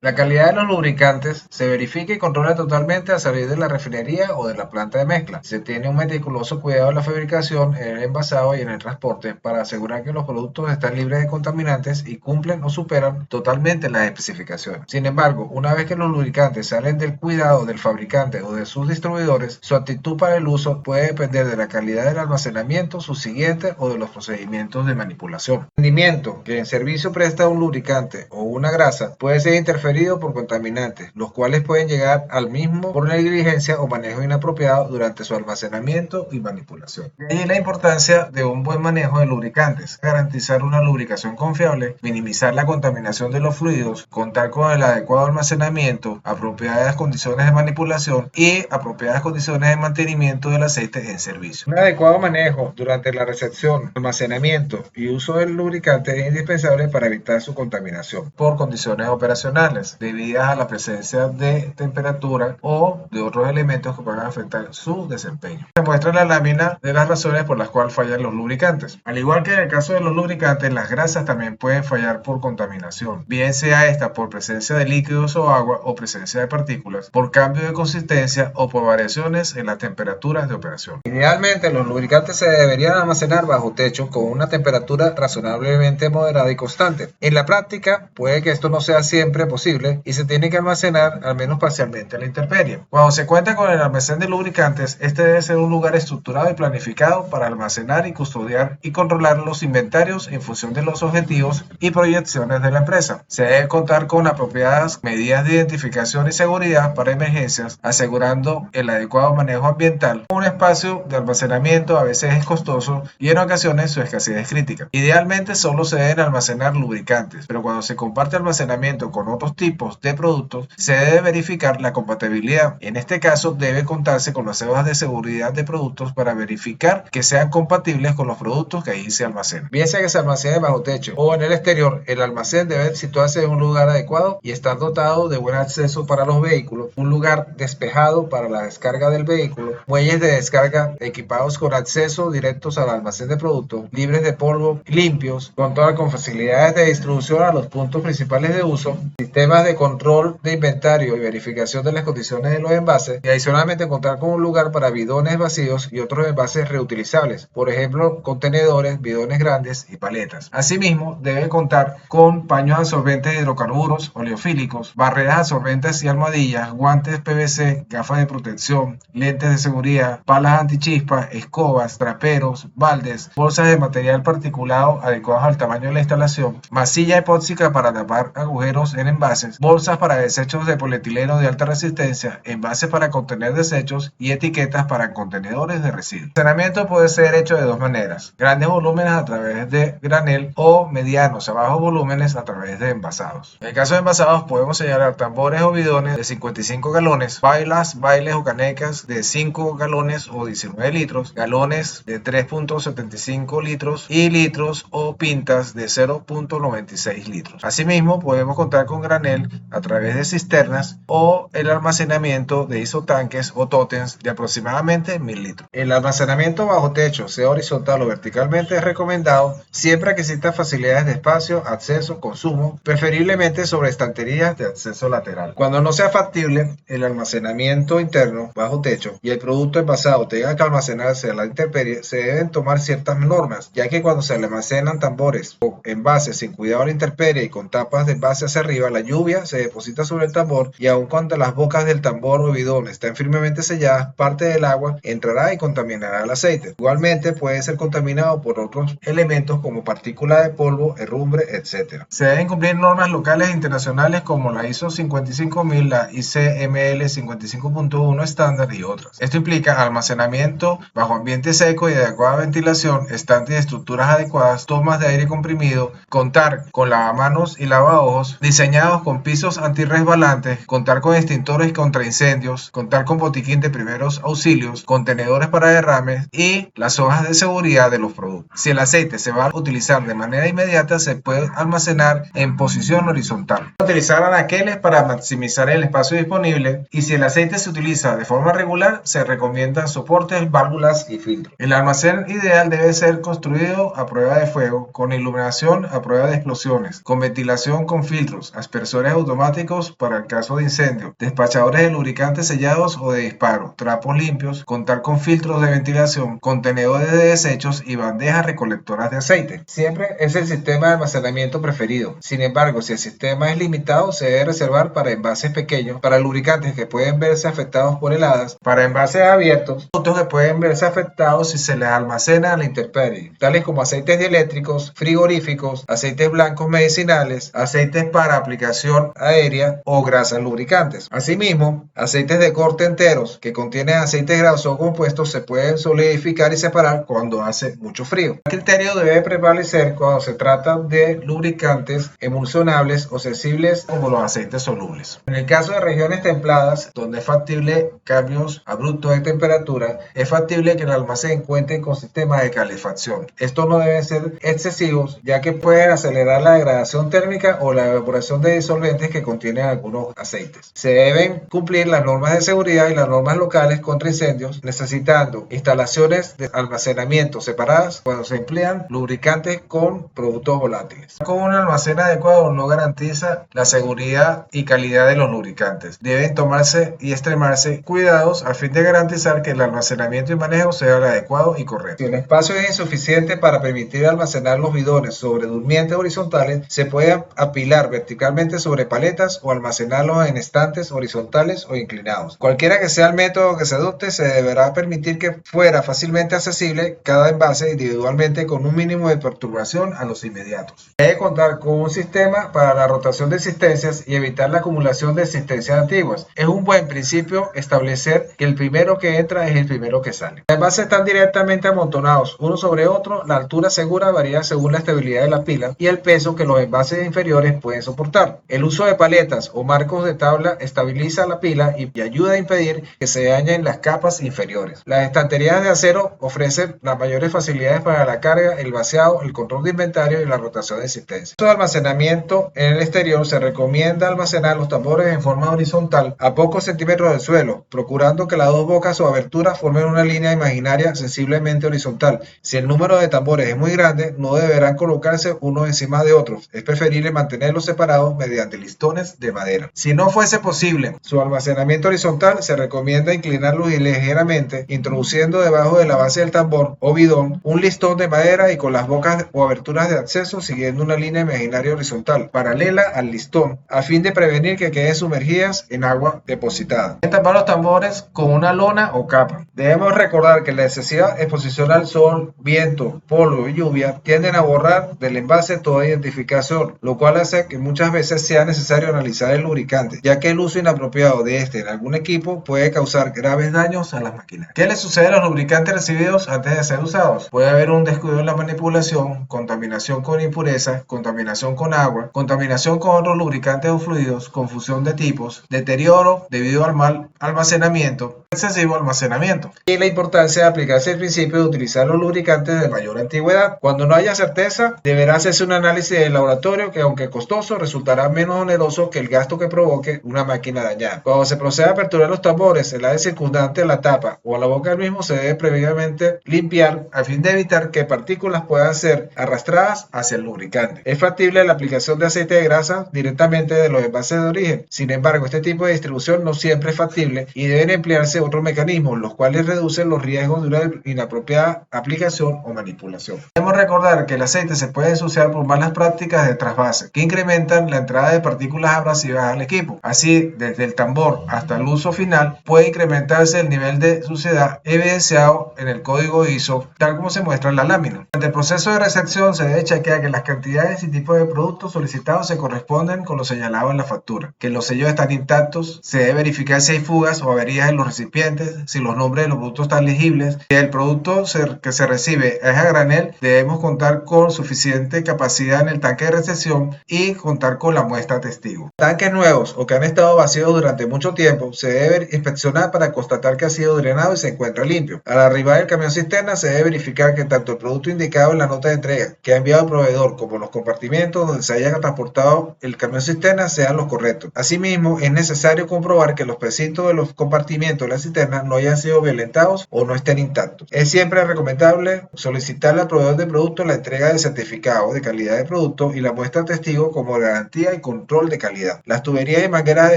La calidad de los lubricantes se verifica y controla totalmente al salir de la refinería o de la planta de mezcla. Se tiene un meticuloso cuidado en la fabricación, en el envasado y en el transporte para asegurar que los productos están libres de contaminantes y cumplen o superan totalmente las especificaciones. Sin embargo, una vez que los lubricantes salen del cuidado del fabricante o de sus distribuidores, su actitud para el uso puede depender de la calidad del almacenamiento subsiguiente o de los procedimientos de manipulación. El rendimiento que en servicio presta un lubricante o una grasa puede ser interferido por contaminantes, los cuales pueden llegar al mismo por negligencia o manejo inapropiado durante su almacenamiento y manipulación. De ahí la importancia de un buen manejo de lubricantes, garantizar una lubricación confiable, minimizar la contaminación de los fluidos, contar con el adecuado almacenamiento, apropiadas condiciones de manipulación y apropiadas condiciones de mantenimiento del aceite en servicio. Un adecuado manejo durante la recepción, almacenamiento y uso del lubricante es indispensable para evitar su contaminación por condiciones operacionales debidas a la presencia de temperatura o de otros elementos que puedan afectar su desempeño. Se muestra en la lámina de las razones por las cuales fallan los lubricantes. Al igual que en el caso de los lubricantes, las grasas también pueden fallar por contaminación, bien sea esta por presencia de líquidos o agua o presencia de partículas, por cambio de consistencia o por variaciones en las temperaturas de operación. Idealmente, los lubricantes se deberían almacenar bajo techo con una temperatura razonablemente moderada y constante. En la práctica, puede que esto no sea siempre posible y se tiene que almacenar al menos parcialmente a la intemperie. Cuando se cuenta con el almacén de lubricantes, este debe ser un lugar estructurado y planificado para almacenar y custodiar y controlar los inventarios en función de los objetivos y proyecciones de la empresa. Se debe contar con apropiadas medidas de identificación y seguridad para emergencias, asegurando el adecuado manejo ambiental. Un espacio de almacenamiento a veces es costoso y en ocasiones su escasez es crítica. Idealmente solo se deben almacenar lubricantes, pero cuando se comparte almacenamiento con otros tipos de productos, se debe verificar la compatibilidad. En este caso, debe contarse con las cédulas de seguridad de productos para verificar que sean compatibles con los productos que ahí se almacenan. Bien sea que se almacene bajo techo o en el exterior, el almacén debe situarse en un lugar adecuado y estar dotado de buen acceso para los vehículos, un lugar despejado para la descarga del vehículo, muelles de descarga equipados con acceso directos al almacén de productos, libres de polvo, limpios, contar con facilidades de distribución a los puntos principales de uso, sistemas de control de inventario y verificación de las condiciones de los envases y adicionalmente contar con un lugar para bidones vacíos y otros envases reutilizables, por ejemplo contenedores, bidones grandes y paletas. Asimismo, debe contar con paños absorbentes de hidrocarburos oleofílicos, barreras absorbentes y almohadillas, guantes PVC, gafas de protección, lentes de seguridad, palas antichispas, escobas, traperos, baldes, bolsas de material particulado adecuadas al tamaño de la instalación, masilla epóxica para tapar agujeros en envases, bolsas para desechos de polietileno de alta resistencia, envases para contener desechos y etiquetas para contenedores de residuos. El almacenamiento puede ser hecho de dos maneras: grandes volúmenes a través de granel o medianos a bajos volúmenes a través de envasados. En el caso de envasados podemos señalar tambores o bidones de 55 galones, bailes o canecas de 5 galones o 19 litros, galones de 3.75 litros y litros o pintas de 0.96 litros. Asimismo, podemos contar con granel a través de cisternas o el almacenamiento de isotanques o tótems de aproximadamente 1000 litros. El almacenamiento bajo techo, sea horizontal o verticalmente, es recomendado siempre que existan facilidades de espacio, acceso, consumo, preferiblemente sobre estanterías de acceso lateral. Cuando no sea factible el almacenamiento interno bajo techo y el producto envasado tenga que almacenarse a la intemperie, se deben tomar ciertas normas, ya que cuando se almacenan tambores o envases sin cuidado a la intemperie y con tapas de envase hacia arriba, la lluvia se deposita sobre el tambor y aun cuando las bocas del tambor o bidón estén firmemente selladas, parte del agua entrará y contaminará el aceite. Igualmente puede ser contaminado por otros elementos como partículas de polvo, herrumbre, etc. Se deben cumplir normas locales e internacionales como la ISO 55000, la ICML 55.1 estándar y otras. Esto implica almacenamiento bajo ambiente seco y de adecuada ventilación, estantes y estructuras adecuadas, tomas de aire comprimido, contar con lavamanos y lavaojos diseñados con pisos antirresbalantes, contar con extintores contra incendios, contar con botiquín de primeros auxilios, contenedores para derrames y las hojas de seguridad de los productos. Si el aceite se va a utilizar de manera inmediata, se puede almacenar en posición horizontal. Utilizar anaqueles para maximizar el espacio disponible y si el aceite se utiliza de forma regular, se recomiendan soportes, válvulas y filtros. El almacén ideal debe ser construido a prueba de fuego, con iluminación a prueba de explosiones, con ventilación con filtros, aspersores sensores automáticos para el caso de incendio, despachadores de lubricantes sellados o de disparo, trapos limpios, contar con filtros de ventilación, contenedores de desechos y bandejas recolectoras de aceite. Siempre es el sistema de almacenamiento preferido. Sin embargo, si el sistema es limitado, se debe reservar para envases pequeños, para lubricantes que pueden verse afectados por heladas, para envases abiertos, productos que pueden verse afectados si se les almacena a la intemperie, tales como aceites dieléctricos, frigoríficos, aceites blancos medicinales, aceites para aplicación aérea o grasas lubricantes. Asimismo, aceites de corte enteros que contienen aceites grasos o compuestos se pueden solidificar y separar cuando hace mucho frío. El criterio debe prevalecer cuando se trata de lubricantes emulsionables o sensibles como los aceites solubles. En el caso de regiones templadas, donde es factible cambios abruptos de temperatura, es factible que el almacén cuente con sistemas de calefacción. Estos no deben ser excesivos, ya que pueden acelerar la degradación térmica o la evaporación de disolventes que contienen algunos aceites. Se deben cumplir las normas de seguridad y las normas locales contra incendios, necesitando instalaciones de almacenamiento separadas cuando se emplean lubricantes con productos volátiles. Con un almacén adecuado no garantiza la seguridad y calidad de los lubricantes. Deben tomarse y extremarse cuidados a fin de garantizar que el almacenamiento y manejo sea el adecuado y correcto. Si el espacio es insuficiente para permitir almacenar los bidones sobre durmientes horizontales, se puede apilar verticalmente sobre paletas o almacenarlos en estantes horizontales o inclinados. Cualquiera que sea el método que se adopte, se deberá permitir que fuera fácilmente accesible cada envase individualmente con un mínimo de perturbación a los inmediatos. Debe contar con un sistema para la rotación de existencias y evitar la acumulación de existencias antiguas. Es un buen principio establecer que el primero que entra es el primero que sale. Los envases están directamente amontonados uno sobre otro. La altura segura varía según la estabilidad de la pila y el peso que los envases inferiores pueden soportar. El uso de paletas o marcos de tabla estabiliza la pila y ayuda a impedir que se dañen las capas inferiores. Las estanterías de acero ofrecen las mayores facilidades para la carga, el vaciado, el control de inventario y la rotación de existencia. En el almacenamiento en el exterior se recomienda almacenar los tambores en forma horizontal a pocos centímetros del suelo, procurando que las dos bocas o aberturas formen una línea imaginaria sensiblemente horizontal. Si el número de tambores es muy grande, no deberán colocarse unos encima de otros. Es preferible mantenerlos separados mediante listones de madera. Si no fuese posible su almacenamiento horizontal, se recomienda inclinarlos ligeramente, introduciendo debajo de la base del tambor o bidón un listón de madera y con las bocas o aberturas de acceso siguiendo una línea imaginaria horizontal paralela al listón, a fin de prevenir que queden sumergidas en agua depositada. Deben tapar los tambores con una lona o capa. Debemos recordar que la excesiva exposición al sol, viento, polvo y lluvia tienden a borrar del envase toda identificación, lo cual hace que muchas veces sea necesario analizar el lubricante, ya que el uso inapropiado de este en algún equipo puede causar graves daños a las máquinas. ¿Qué le sucede a los lubricantes recibidos antes de ser usados? Puede haber un descuido en la manipulación, contaminación con impurezas, contaminación con agua, contaminación con otros lubricantes o fluidos, confusión de tipos, deterioro debido al mal almacenamiento, excesivo almacenamiento. Y la importancia de aplicarse el principio de utilizar los lubricantes de mayor antigüedad. Cuando no haya certeza, deberá hacerse un análisis de laboratorio que, aunque costoso, resultará menos oneroso que el gasto que provoque una máquina dañada. Cuando se procede a aperturar los tambores, el área circundante a la tapa o a la boca del mismo se debe previamente limpiar a fin de evitar que partículas puedan ser arrastradas hacia el lubricante. Es factible la aplicación de aceite de grasa directamente de los envases de origen. Sin embargo, este tipo de distribución no siempre es factible y deben emplearse otros mecanismos, los cuales reducen los riesgos de una inapropiada aplicación o manipulación. Debemos recordar que el aceite se puede ensuciar por malas prácticas de trasvase, que incrementan la entrada de partículas abrasivas al equipo. Así, desde el tambor hasta el uso final, puede incrementarse el nivel de suciedad evidenciado en el código ISO, tal como se muestra en la lámina. Durante el proceso de recepción se debe chequear que las cantidades y tipos de productos solicitados se corresponden con lo señalado en la factura, que los sellos están intactos, se debe verificar si hay fugas o averías en los recipientes, si los nombres de los productos están legibles. Si el producto que se recibe es a granel, debemos contar con suficiente capacidad en el tanque de recepción y contar con la muestra testigo. Tanques nuevos o que han estado vacíos durante mucho tiempo se debe inspeccionar para constatar que ha sido drenado y se encuentra limpio. Al arribar el camión cisterna se debe verificar que tanto el producto indicado en la nota de entrega que ha enviado el proveedor como los compartimentos donde se haya transportado el camión cisterna sean los correctos. Asimismo, es necesario comprobar que los precintos de los compartimentos de la cisterna no hayan sido violentados o no estén intactos. Es siempre recomendable solicitarle al proveedor de producto la entrega del certificado de calidad de producto y la muestra testigo como garantía y control de calidad. Las tuberías y mangueras de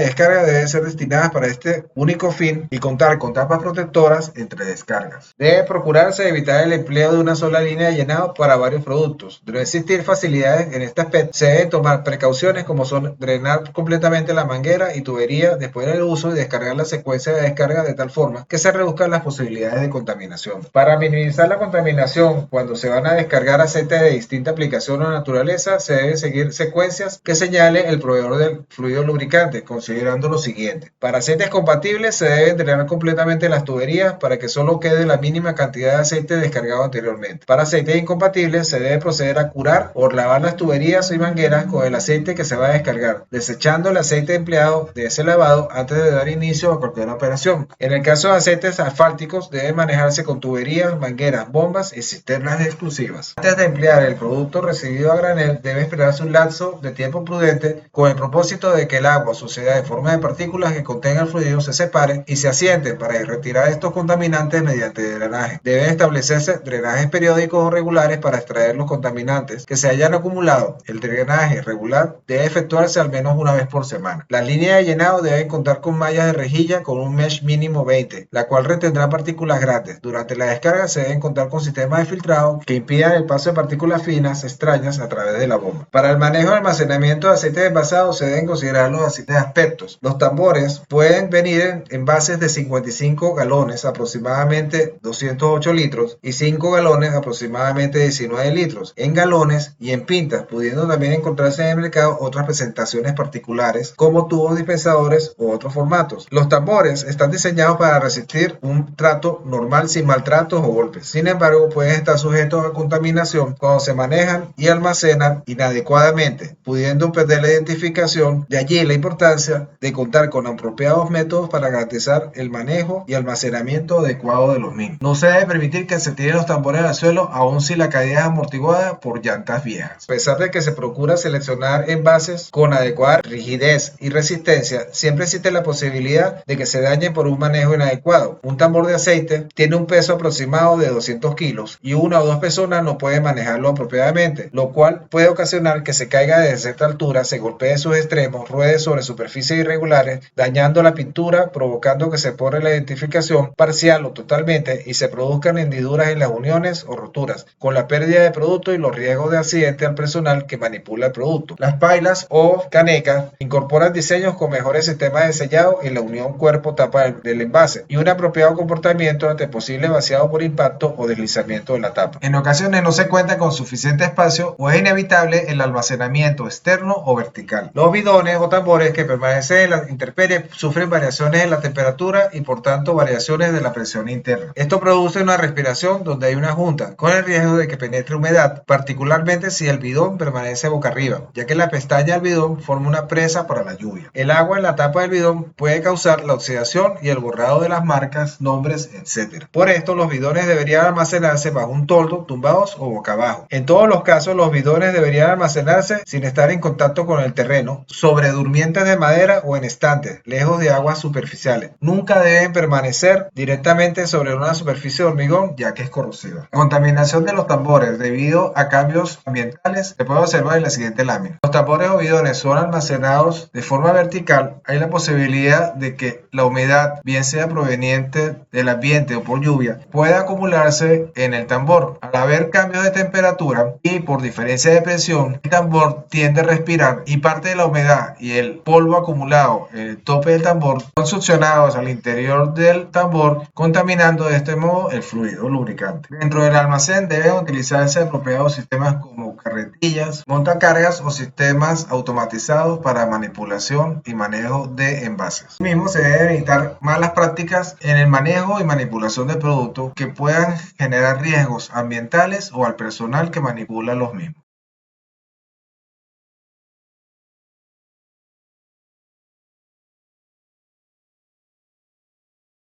descarga deben ser destinadas para este único fin y contar con tapas protectoras entre descargas. Debe procurarse evitar el empleo de una sola línea de llenado para varios productos. Debe existir facilidades en este aspecto. Se deben tomar precauciones como son drenar completamente la manguera y tubería después del uso y descargar la secuencia de descarga de tal forma que se reduzcan las posibilidades de contaminación. Para minimizar la contaminación, cuando se van a descargar aceites de distinta aplicación o naturaleza, se deben seguir secuencias que señale el proveedor del fluido lubricante, considerando lo siguiente. Para aceites compatibles, se deben drenar completamente las tuberías para que solo quede la mínima cantidad de aceite descargado anteriormente. Para aceites incompatibles, se debe proceder a curar o lavar las tuberías y mangueras con el aceite que se va a descargar, desechando el aceite empleado de ese lavado antes de dar inicio a cualquier operación. En el caso de aceites asfálticos, deben manejarse con tuberías, mangueras, bombas y cisternas exclusivas. Antes de emplear el producto recibido a granel, debe esperarse un lapso de tiempo prudente con el propósito de que el agua suceda en forma de partículas que contengan el fluido se separen y se asienten para retirar estos contaminantes mediante drenaje. Deben establecerse drenajes periódicos o regulares para extraer los contaminantes que se hayan acumulado. El drenaje regular debe efectuarse al menos una vez por semana. Las líneas de llenado deben contar con mallas de rejilla con un mesh mínimo 20, la cual retendrá partículas grandes. Durante la descarga se deben contar con sistemas de filtrado que impidan el paso de partículas finas extrañas a través de la bomba. Para el manejo y almacenamiento de aceites envasados se deben considerar los siguientes aspectos. Los tambores pueden venir en envases de 55 galones, aproximadamente 208 litros, y 5 galones, aproximadamente 19 litros, en galones y en pintas, pudiendo también encontrarse en el mercado otras presentaciones particulares como tubos dispensadores u otros formatos. Los tambores están diseñados para resistir un trato normal sin maltratos o golpes. Sin embargo, pueden estar sujetos a contaminación cuando se manejan y almacenan inadecuadamente, pudiendo perder la identificación. De allí la importancia de contar con apropiados métodos para garantizar el manejo y almacenamiento adecuado de los mismos. No se debe permitir que se tiren los tambores al suelo, aun si la caída es amortiguada por llantas viejas. A pesar de que se procura seleccionar envases con adecuada rigidez y resistencia, siempre existe la posibilidad de que se dañen por un manejo inadecuado. Un tambor de aceite tiene un peso aproximado de 200 kilos y una o dos personas no pueden manejarlo apropiadamente, lo cual puede ocasionar que se caiga desde cierta altura, se golpee sus extremos, ruede sobre superficies irregulares, dañando la pintura, provocando que se borre la identificación parcial o totalmente y se produzcan hendiduras en las uniones o roturas, con la pérdida de producto y los riesgos de accidente al personal que manipula el producto. Las pailas o canecas incorporan diseños con mejores sistemas de sellado en la unión cuerpo-tapa del envase y un apropiado comportamiento ante posible vaciado por impacto o deslizamiento de la tapa. En ocasiones no se cuenta con suficiente espacio o es inevitable el almacenamiento externo o vertical. Los bidones o tambores que permanecen en la intemperie sufren variaciones en la temperatura y por tanto variaciones de la presión interna. Esto produce una respiración donde hay una junta, con el riesgo de que penetre humedad, particularmente si el bidón permanece boca arriba, ya que la pestaña del bidón forma una presa para la lluvia. El agua en la tapa del bidón puede causar la oxidación y el borrado de las marcas, nombres, etc. Por esto, los bidones deberían almacenarse bajo un toldo, tumbados o boca abajo. En todos los casos, los bidones deberían almacenarse sin estar en contacto con el terreno, sobre durmientes de madera o en estantes, lejos de aguas superficiales. Nunca deben permanecer directamente sobre una superficie de hormigón, ya que es corrosiva. La contaminación de los tambores debido a cambios ambientales se puede observar en la siguiente lámina. Los tambores o bidones son almacenados de forma vertical. Hay la posibilidad de que la humedad, bien sea proveniente del ambiente o por lluvia, pueda acumularse en el tambor. Al haber cambios de temperatura y por diferencia de presión, el tambor tiende a respirar y parte de la humedad y el polvo acumulado en el tope del tambor son succionados al interior del tambor, contaminando de este modo el fluido lubricante. Dentro del almacén deben utilizarse apropiados sistemas como carretillas, montacargas o sistemas automatizados para manipulación y manejo de envases. Asimismo, se deben evitar malas prácticas en el manejo y manipulación de productos que puedan generar riesgos ambientales o al personal que manipula los mismos.